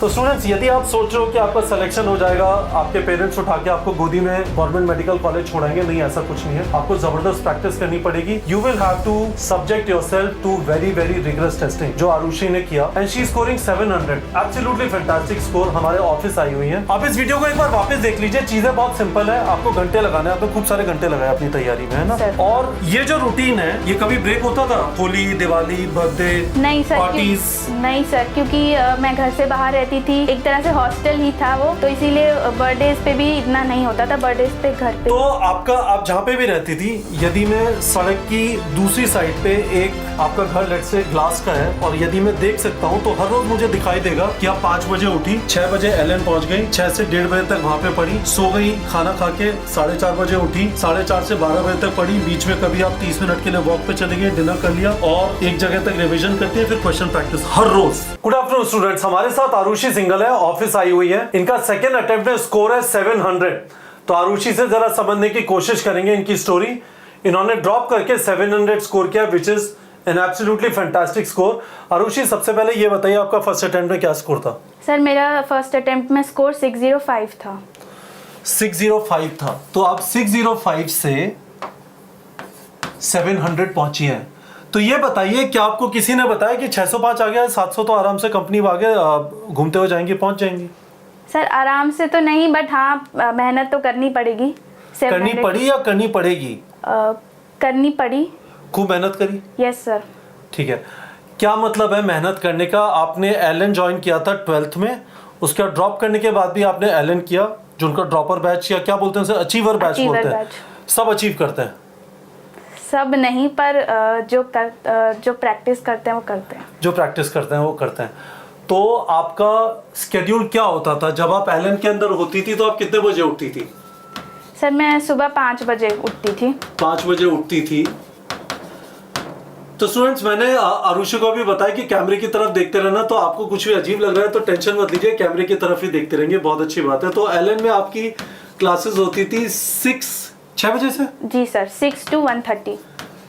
तो स्टूडेंट्स, यदि आप सोच रहे हो कि आपका सिलेक्शन हो जाएगा, आपके पेरेंट्स उठा के आपको गोदी में गवर्नमेंट मेडिकल कॉलेज छोड़ेंगे, नहीं, ऐसा कुछ नहीं है। आपको जबरदस्त प्रैक्टिस करनी पड़ेगी। You will have to subject yourself to very very rigorous testing, जो आरुषि ने किया, and she is scoring 700, absolutely fantastic score. हमारे ऑफिस आई हुई है। आप इस वीडियो को एक बार वापस देख लीजिए। चीजें बहुत सिंपल है, आपको घंटे लगाने, आपने खूब सारे घंटे लगाए अपनी तैयारी में, है ना। और ये जो रूटीन है, ये कभी ब्रेक होता था? होली, दिवाली, बर्थडे, नहीं सर, पार्टीज? नहीं सर, क्योंकि मैं घर से बाहर रहती थी, एक तरह से हॉस्टल ही था वो, तो इसीलिए बर्थडेज पे भी इतना नहीं होता था। बर्थडेज पे घर पे। तो आप जहाँ पे भी रहती थी, यदि मैं सड़क की दूसरी साइड पे, एक आपका घर लेट से ग्लास का है, और यदि मैं देख सकता हूँ तो हर रोज मुझे दिखाई देगा कि आप 5 बजे उठी, 6 बजे एलन पहुंच गई, 6 से 1:30 बजे तक वहाँ पे पढ़ी, सो गई, खाना खा के 4:30 बजे उठी, 4:30 से 12 बजे तक पढ़ी, बीच में कभी आप 30 मिनट के लिए वॉक पे चले गए, डिनर कर लिया, और एक जगह तक रिविजन करती है, फिर क्वेश्चन प्रैक्टिस हर रोज। गुड आफ्टरनून स्टूडेंट्स, हमारे साथ आरुषि सिंगल है, ऑफिस आई हुई है। इनका सेकेंड अटेम्प्ट में स्कोर है 700। तो आरुषि से जरा समझने की कोशिश करेंगे इनकी स्टोरी। इन्होंने ड्रॉप करके 700 स्कोर किया, which is an absolutely fantastic score. Arushi, सबसे पहले ये बताइए, आपका फर्स्ट अटेम्प्ट में क्या स्कोर था? सर, मेरा फर्स्ट अटेम्प्ट में स्कोर 605 था। 605 था। तो आप 605 से 700 पहुंची है। तो ये बताइए, क्या आपको किसी ने बताया कि 605 आ गया, 700 तो आराम से कंपनी आगे घूमते हुए जाएंगी, पहुंच जाएंगी? सर, आराम से तो नहीं, बट हाँ, मेहनत तो करनी पड़ेगी। करनी पड़ी या करनी पड़ेगी? करनी पड़ी। खूब मेहनत करी? Yes sir. ठीक है। क्या मतलब है मेहनत करने का? आपने एलन ज्वाइन किया था 12th में, उसके बाद ड्रॉप करने के बाद भी आपने एलन किया, जो उनका ड्रॉपर बैच या क्या बोलते हैं उसे, अचीवर बैच बोलते हैं। सब अचीव करते हैं? सब नहीं, पर जो प्रैक्टिस करते हैं वो करते हैं। जो प्रैक्टिस करते हैं वो करते हैं। तो आपका स्केड्यूल क्या होता था जब आप एलन के अंदर होती थी? तो आप कितने बजे उठती थी? सर, मैं सुबह 5 बजे उठती थी। 5 बजे उठती थी। तो स्टूडेंट्स, मैंने आरुषि को भी बताया कि कैमरे की तरफ देखते रहना, तो आपको कुछ भी अजीब लग रहा है तो टेंशन मत लीजिए, कैमरे की तरफ ही देखते रहेंगे, बहुत अच्छी बात है। तो एलन में आपकी क्लासेस होती थी 6 बजे से? जी sir, 6 to 1:30।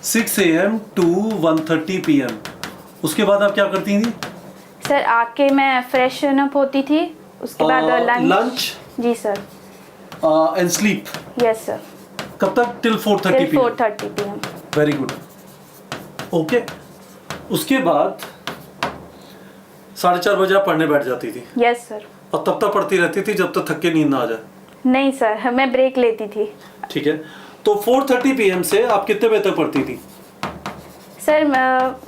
6 AM to 1:30 PM। उसके बाद आप क्या करती थी? सर, आके मैं फ्रेश अप होती थी, उसके बाद लंच। जी sir. And sleep? Yes sir. कब तक? Till 4:30 PM? 4:30 PM। Very good. Okay. उसके बाद 4:30 बजे आप पढ़ने बैठ जाती थी? Yes sir. और तब तक पढ़ती रहती थी जब तक थक के नींद ना आ जाए? नहीं सर, मैं ब्रेक लेती थी। ठीक है। तो 4:30 PM से आप कितने बजे तक पढ़ती थी? सर,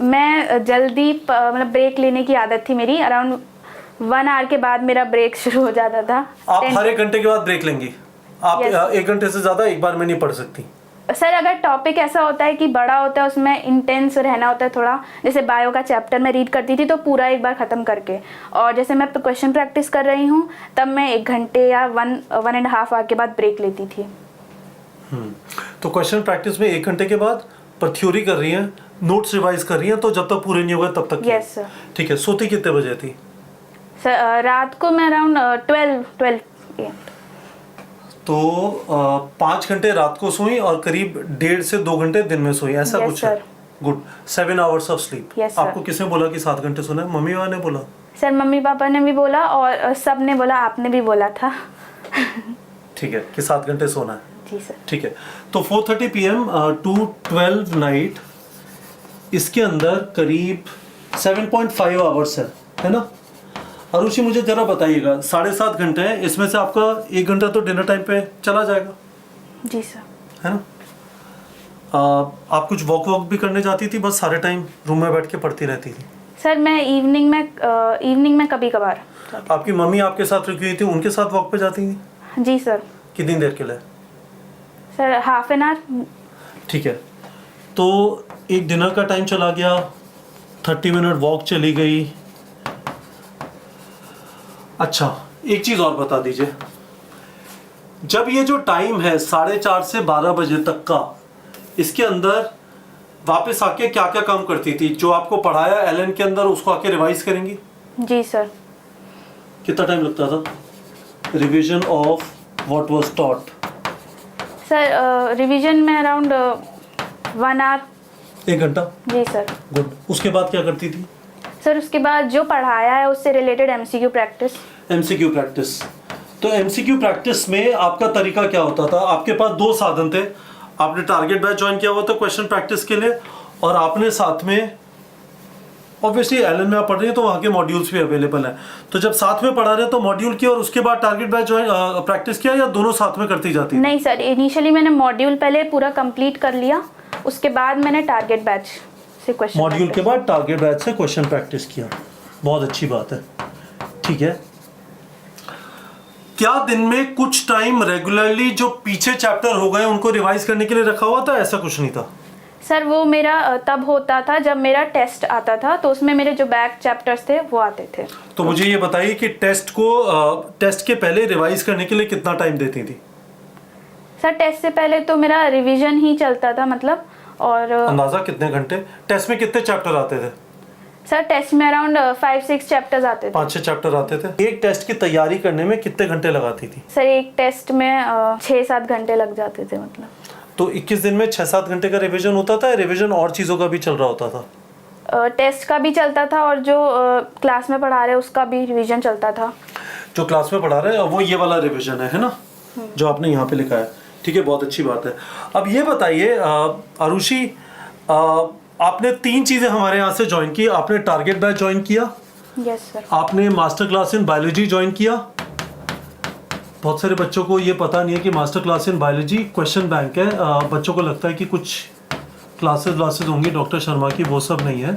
मैं जल्दी, मतलब ब्रेक लेने की आदत थी मेरी। अराउंड 1 आवर के बाद मेरा ब्रेक शुरू हो जाता था। आप हर 1 घंटे के बाद ब्रेक लेंगी? आप 1 घंटे से ज्यादा एक बार में नहीं पढ़ सकती? सर, अगर टॉपिक ऐसा होता है कि बड़ा होता है, उसमें इंटेंस रहना होता है थोड़ा, जैसे बायो का चैप्टर मैं रीड करती थी तो पूरा एक बार ख़त्म करके, और जैसे मैं क्वेश्चन प्रैक्टिस कर रही हूँ तब मैं 1 घंटे या 1.5 आवर के बाद ब्रेक लेती थी। तो क्वेश्चन प्रैक्टिस में 1 घंटे के बाद, पर थ्योरी कर रही हैं, नोट्स रिवाइज कर रही हैं, तो जब तक पूरे नहीं होगा तब तक? Yes sir. ठीक है। सोती कितने बजे थी? सर, रात को मैं अराउंड 12 AM। तो 5 घंटे रात को सोई और करीब 1.5 से 2 घंटे दिन में सोई, ऐसा कुछ है? गुड। 7 hours of sleep. आपको किसने बोला कि 7 घंटे सोना है? मम्मी पापा ने बोला? सर, मम्मी पापा ने भी बोला और सब ने बोला, आपने भी बोला था। ठीक है, कि 7 घंटे सोना है। जी सर। ठीक है। तो 4:30 PM to 12 नाइट, इसके अंदर करीब 7.5 आवर्स है ना? आरुषि, मुझे जरा बताइएगा, 7.5 घंटे हैं, इसमें से आपका 1 घंटा तो डिनर टाइम पे चला जाएगा? जी सर। है ना? आप कुछ वॉक भी करने जाती थी? बस सारे टाइम रूम में बैठ के पढ़ती रहती थी? सर, मैं इवनिंग में कभी कभार। आपकी मम्मी आपके साथ रुकी हुई थी, उनके साथ वॉक पे जाती थी? जी सर। कितनी देर के लिए? Sir, ½ an hour. ठीक है। तो एक डिनर का टाइम चला गया, 30 मिनट वॉक चली गई। अच्छा, एक चीज और बता दीजिए, जब ये जो टाइम है 4:30 से 12 बजे तक का, इसके अंदर वापस आके क्या क्या काम करती थी? जो आपको पढ़ाया एलन के अंदर, उसको आके रिवाइज करेंगी? जी सर। कितना टाइम लगता था? Revision of what was taught? Sir, revision में अराउंड 1 आवर। 1 घंटा? जी सर। गुड। उसके बाद क्या करती थी? सर उसके बाद जो पढ़ाया है उससे related MCQ practice. MCQ practice, तो एमसीक्यू प्रैक्टिस में आपका तरीका क्या होता था? आपके पास दो साधन थे, आपने टारगेट बैच ज्वाइन किया हुआ था क्वेश्चन प्रैक्टिस के लिए, और आपने साथ में ऑब्वियसली एलन में आप पढ़ रही हैं तो वहाँ के मॉड्यूल्स भी अवेलेबल हैं, तो जब साथ में पढ़ा रहे हैं तो मॉड्यूल किया और उसके बाद टारगेट बैच ज्वाइन प्रैक्टिस किया, या दोनों साथ में करती जाती है? नहीं सर, इनिशियली मैंने मॉड्यूल पहले पूरा कंप्लीट कर लिया, उसके बाद मैंने टारगेट बैच से क्वेश्चन, मॉड्यूल के बाद टारगेट बैच से क्वेश्चन प्रैक्टिस किया, बहुत अच्छी बात है। ठीक है, क्या दिन में कुछ टाइम रेगुलरली जो पीछे चैप्टर हो गए उनको रिवाइज करने के लिए रखा हुआ था? ऐसा कुछ नहीं था सर, वो मेरा तब होता था जब मेरा टेस्ट आता था, तो उसमें मेरे जो बैक चैप्टर्स थे वो आते थे। तो मुझे ये बताइए कि टेस्ट के पहले रिवाइज करने के लिए कितना टाइम देती थी? सर टेस्ट से पहले तो मेरा रिवीजन ही चलता था, मतलब, और अंदाजा कितने घंटे? टेस्ट में कितने चैप्टर आते थे? सर टेस्ट में अराउंड 5-6 चैप्टर्स आते थे। 5-6 चैप्टर आते थे। एक टेस्ट की तैयारी करने में कितने घंटे लगाती थी? सर एक टेस्ट में 6-7 घंटे लग जाते थे, मतलब। तो 21 दिन में 6-7 घंटे का रिवीजन होता था, रिवीजन और चीज़ों का भी चल रहा होता था? टेस्ट का भी चलता था और जो क्लास में पढ़ा रहे उसका भी रिवीजन चलता था। जो क्लास में पढ़ा रहे हैं वो ये वाला रिवीजन है ना, जो आपने यहाँ पे लिखा है। ठीक है, बहुत अच्छी बात है। अब ये बताइए आरुषि, आपने 3 चीज़ें हमारे यहाँ से ज्वाइन की। आपने टारगेट बैच ज्वाइन किया, यस सर, आपने master class in biology join किया। बहुत सारे बच्चों को ये पता नहीं है कि master class in biology question bank है। बच्चों को लगता है कि कुछ क्लासेस होंगी डॉक्टर शर्मा की, वो सब नहीं है।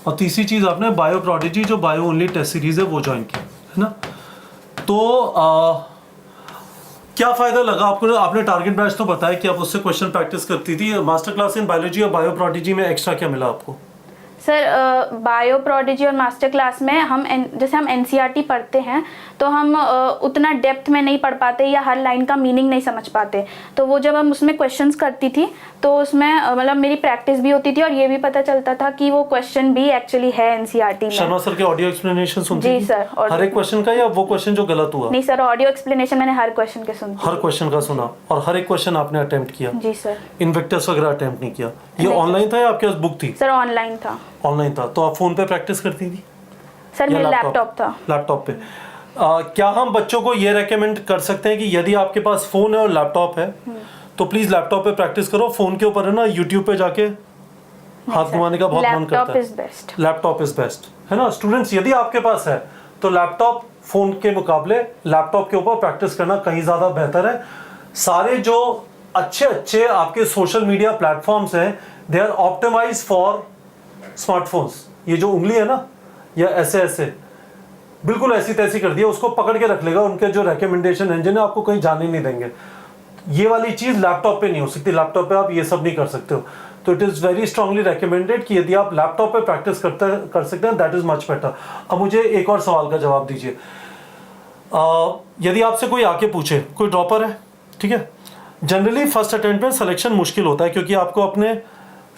और तीसरी चीज़ आपने बायो प्रोडिजी, जो बायो ओनली टेस्ट सीरीज है, वो ज्वाइन की, है ना। तो क्या फ़ायदा लगा आपको? आपने टारगेट बैच तो बताया कि आप उससे क्वेश्चन प्रैक्टिस करती थी, मास्टर क्लास इन बायोलॉजी और बायो प्रोडिजी में एक्स्ट्रा क्या मिला आपको? सर बायो प्रोडिजी और मास्टर क्लास में हम जैसे हम एनसीईआरटी पढ़ते हैं तो हम उतना डेप्थ में नहीं पढ़ पाते या हर लाइन का मीनिंग नहीं समझ पाते, तो वो जब हम उसमें क्वेश्चंस करती थी तो उसमें मतलब मेरी प्रैक्टिस भी होती थी और ये भी पता चलता था कि वो क्वेश्चन भी एक्चुअली है एनसीईआरटी में। शर्मा सर के ऑडियो एक्सप्लेनेशन सुनती थी? जी सर, हर एक क्वेश्चन का, या वो क्वेश्चन जो गलत हुआ? नहीं सर, ऑडियो एक्सप्लेनेशन मैंने हर क्वेश्चन के सुनी। हर क्वेश्चन का सुना और हर एक क्वेश्चन आपने अटेम्प्ट किया? जी सर। इन्विक्टस वगैरह अटेम्प्ट नहीं किया? ये ऑनलाइन था या आपके पास बुक थी? सर ऑनलाइन था। ऑनलाइन था, तो आप फोन पे प्रैक्टिस करती थी? सर मेरा लैपटॉप था। लैपटॉप पे। क्या हम बच्चों को ये रेकमेंड कर सकते हैं कि यदि आपके पास फोन है और लैपटॉप है तो प्लीज लैपटॉप पे प्रैक्टिस करो? फोन के ऊपर है ना, यूट्यूब पे जाके हाथ घुमाने का बहुत मन करता है। लैपटॉप इज बेस्ट, है ना। स्टूडेंट्स, यदि आपके पास है तो लैपटॉप फोन के मुकाबले लैपटॉप के ऊपर प्रैक्टिस करना कहीं ज्यादा बेहतर है। सारे जो अच्छे आपके सोशल मीडिया प्लेटफॉर्म्स हैं, they are optimize for smartphones. ये जो उंगली है ना, या ऐसे बिल्कुल ऐसी तैसी कर दिया, उसको पकड़ के रख लेगा। उनके जो रिकमेंडेशन इंजन है आपको कहीं जाने नहीं देंगे। ये वाली चीज लैपटॉप पे नहीं हो सकती, लैपटॉप पे आप ये सब नहीं कर सकते हो। तो it is very strongly recommended कि यदि आप लैपटॉप पे प्रैक्टिस कर सकते हैं, दैट इज मच बेटर। अब मुझे एक और सवाल का जवाब दीजिए। यदि आपसे कोई आके पूछे, कोई ड्रॉपर है, ठीक है, जनरली फर्स्ट अटेम्प्ट में सिलेक्शन मुश्किल होता है क्योंकि आपको अपने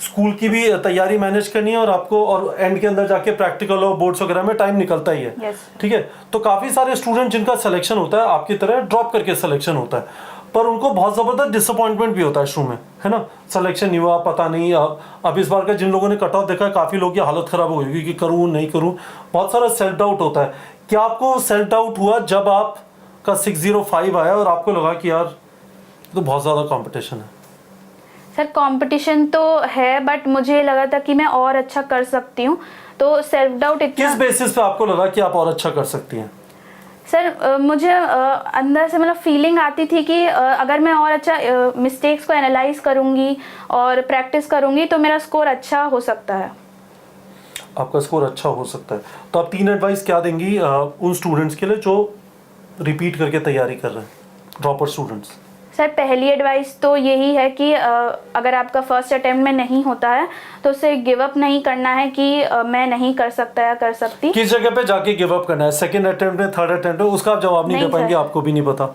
स्कूल की भी तैयारी मैनेज करनी है और आपको और एंड के अंदर जाके प्रैक्टिकल और बोर्ड्स वगैरह में टाइम निकलता ही है। ठीक है, तो काफ़ी सारे स्टूडेंट जिनका सिलेक्शन होता है आपकी तरह ड्रॉप करके सिलेक्शन होता है, पर उनको बहुत ज़बरदस्त डिसअपॉइंटमेंट भी होता है शुरू में, है ना। सिलेक्शन नहीं हुआ, पता नहीं। अब इस बार का जिन लोगों ने कट ऑफ देखा है, काफ़ी लोग की हालत ख़राब हो गई कि करूँ नहीं करूँ, बहुत सारा सेल्फ डाउट होता है। क्या आपको सेल्फ डाउट हुआ जब आपका 605 आया और आपको लगा कि यार तो बहुत ज़्यादा कॉम्पिटिशन है? सर कंपटीशन तो है, बट मुझे लगा था कि मैं और अच्छा कर सकती हूँ, तो सेल्फ डाउट इतना। किस बेसिस पे आपको लगा कि आप और अच्छा कर सकती हैं? सर मुझे अंदर से मतलब फीलिंग आती थी कि अगर मैं और अच्छा मिस्टेक्स को एनालाइज करूँगी और प्रैक्टिस करूँगी तो मेरा स्कोर अच्छा हो सकता है। आपका स्कोर अच्छा हो सकता है। तो आप 3 एडवाइस क्या देंगी उन स्टूडेंट्स के लिए जो रिपीट करके तैयारी कर रहे हैं, ड्रॉपर स्टूडेंट्स? सर पहली एडवाइस तो यही है कि अगर आपका फर्स्ट अटेम्प्ट में नहीं होता है तो उसे गिव अप नहीं करना है कि मैं नहीं कर सकता या कर सकती। किस जगह पे जाके गिव अप करना है? सेकंड अटेम्प्ट में, थर्ड अटेम्प्ट में? उसका आप जवाब नहीं दे पाएंगे, आपको भी नहीं पता,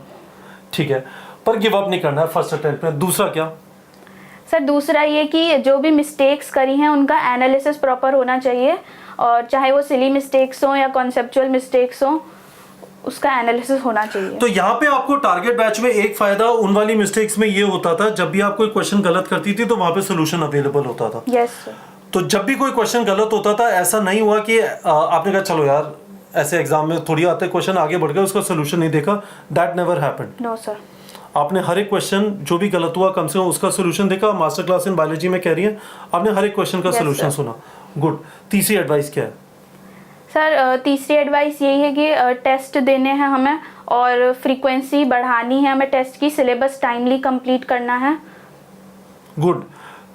ठीक है, पर गिव अप नहीं करना है फर्स्ट अटेम्प्ट में। दूसरा क्या? सर दूसरा ये कि जो भी मिस्टेक्स करी हैं उनका एनालिसिस प्रॉपर होना चाहिए, और चाहे वो सिली मिस्टेक्स हो या कॉन्सेप्चुअल मिस्टेक्स हो, उसका एनालिसिस होना चाहिए। तो यहाँ पे आपको टारगेट बैच में एक फायदा उन वाली मिस्टेक्स में ये होता था, जब भी आप कोई क्वेश्चन गलत करती थी तो वहां पे सोल्यूशन अवेलेबल होता था। Yes sir. तो जब भी कोई क्वेश्चन गलत होता था, ऐसा नहीं हुआ कि आपने कहा चलो यार ऐसे एग्जाम में थोड़ी आते क्वेश्चन, आगे बढ़ गए, उसका सोल्यूशन नहीं देखा, that never happened. No sir. आपने हर एक क्वेश्चन जो भी गलत हुआ कम से कम उसका सोल्यूशन देखा। मास्टर क्लास इन बायोलॉजी में कह रही है आपने हर एक क्वेश्चन का Yes, सोल्यूशन sir. सुना। गुड। तीसरी एडवाइस क्या है? सर तीसरी एडवाइस यही है कि टेस्ट देने हैं हमें और फ्रीक्वेंसी बढ़ानी है हमें टेस्ट की, सिलेबस टाइमली कंप्लीट करना है। गुड।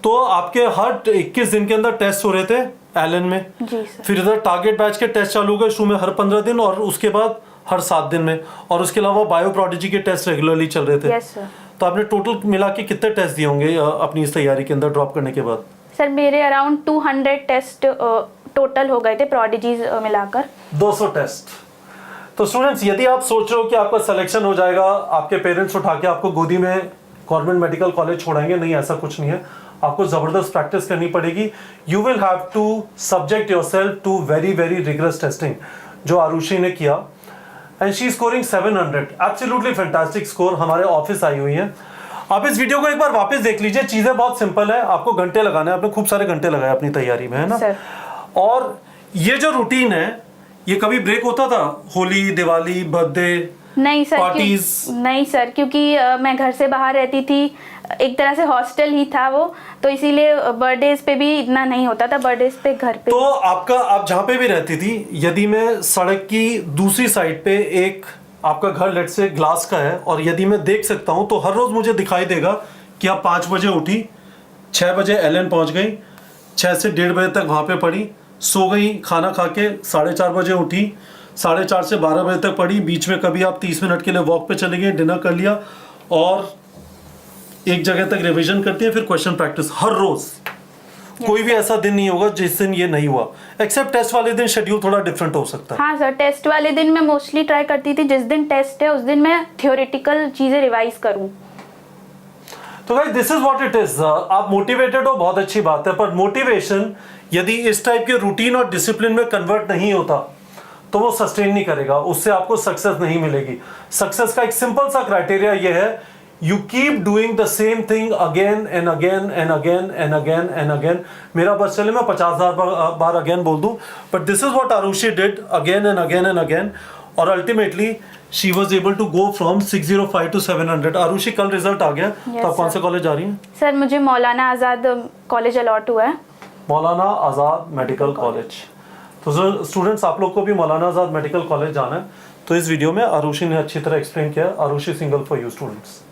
तो आपके हर 21 दिन के अंदर टेस्ट हो रहे थे एलन में, जी सर। फिर इधर टारगेट बैच के टेस्ट चालू हो गए शुरू में हर 15 दिन और उसके बाद हर 7 दिन में, और उसके अलावा बायो प्रोडिजी के टेस्ट रेगुलरली चल रहे थे। Yes sir. तो आपने टोटल मिला के कितने टेस्ट दिए होंगे अपनी इस तैयारी के अंदर ड्रॉप करने के बाद? सर मेरे अराउंड 200 टेस्ट टोटल हो गए थे प्रोडिजीज मिलाकर। 200 टेस्ट। तो स्टूडेंट्स, यदि आप सोच रहे हो कि आपका सिलेक्शन हो जाएगा, आपके पेरेंट्स उठा के आपको गोदी में गवर्नमेंट मेडिकल कॉलेज छोड़ेंगे, नहीं, ऐसा कुछ नहीं है। आपको जबरदस्त प्रैक्टिस करनी पड़ेगी। You will have to subject yourself to very very rigorous testing, जो आरुषि ने किया, and she scoring 700, absolutely fantastic score. हमारे ऑफिस आई हुई है। आप इस वीडियो को एक बार वापस देख लीजिए, चीजें बहुत सिंपल है, आपको घंटे लगाने हैं, आपने खूब सारे घंटे लगाए अपनी तैयारी में, है ना सर। और ये जो रूटीन है, ये कभी ब्रेक होता था? होली, दिवाली, बर्थडे, नहीं सर, पार्टीज? नहीं सर, क्योंकि मैं घर से बाहर रहती थी, एक तरह से हॉस्टल ही था वो, तो इसीलिए बर्थडेज पे भी इतना नहीं होता था, बर्थडेज पे घर पे। तो आप जहाँ पे भी रहती थी, यदि मैं सड़क की दूसरी साइड पे एक आपका घर लेट से ग्लास का है और यदि मैं देख सकता हूँ, तो हर रोज मुझे दिखाई देगा कि आप 5 बजे उठी, 6 बजे एलन पहुंच गई, 6 से 1:30 बजे तक वहां पे पढ़ी, सो गई, खाना खा के 4:30 बजे उठी, 4:30 से 12 बजे तक पढ़ी, बीच में कभी आप 30 मिनट के लिए वॉक पे चले गए, डिनर कर लिया और एक जगह तक रिवीजन करती है, फिर क्वेश्चन प्रैक्टिस हर रोज। कोई भी ऐसा दिन नहीं होगा जिस दिन ये नहीं हुआ, एक्सेप्ट टेस्ट वाले दिन शेड्यूल थोड़ा डिफरेंट हो सकता है। हाँ सर, टेस्ट वाले दिन मैं मोस्टली ट्राई करती थी जिस दिन टेस्ट है उस दिन मैं थियोरेटिकल चीजें रिवाइज करूं। तो guys, this is what it is. आप मोटिवेटेड हो, बहुत अच्छी बात है, पर मोटिवेशन यदि इस टाइप के रूटीन और डिसिप्लिन में कन्वर्ट नहीं होता तो वो सस्टेन नहीं करेगा, उससे आपको सक्सेस नहीं मिलेगी। सक्सेस का एक सिंपल सा क्राइटेरिया ये है, you keep doing the same thing again and again and again and again and again. मेरा बस चले मैं 50,000 बार अगेन बोल दूं, but this is what Arushi did again and again and again, और ultimately she was able to go from 605 to 700। Arushi, कल result आ गया, तो आप कौन से कॉलेज जा रही हैं? सर मुझे मौलाना आज़ाद कॉलेज अलॉट हुआ है। मौलाना आज़ाद मेडिकल कॉलेज। तो स्टूडेंट्स, आप लोग को भी मौलाना आज़ाद मेडिकल कॉलेज जाना है, तो इस वीडियो में आरुषि ने अच्छी तरह एक्सप्लेन किया। Arushi single for you students.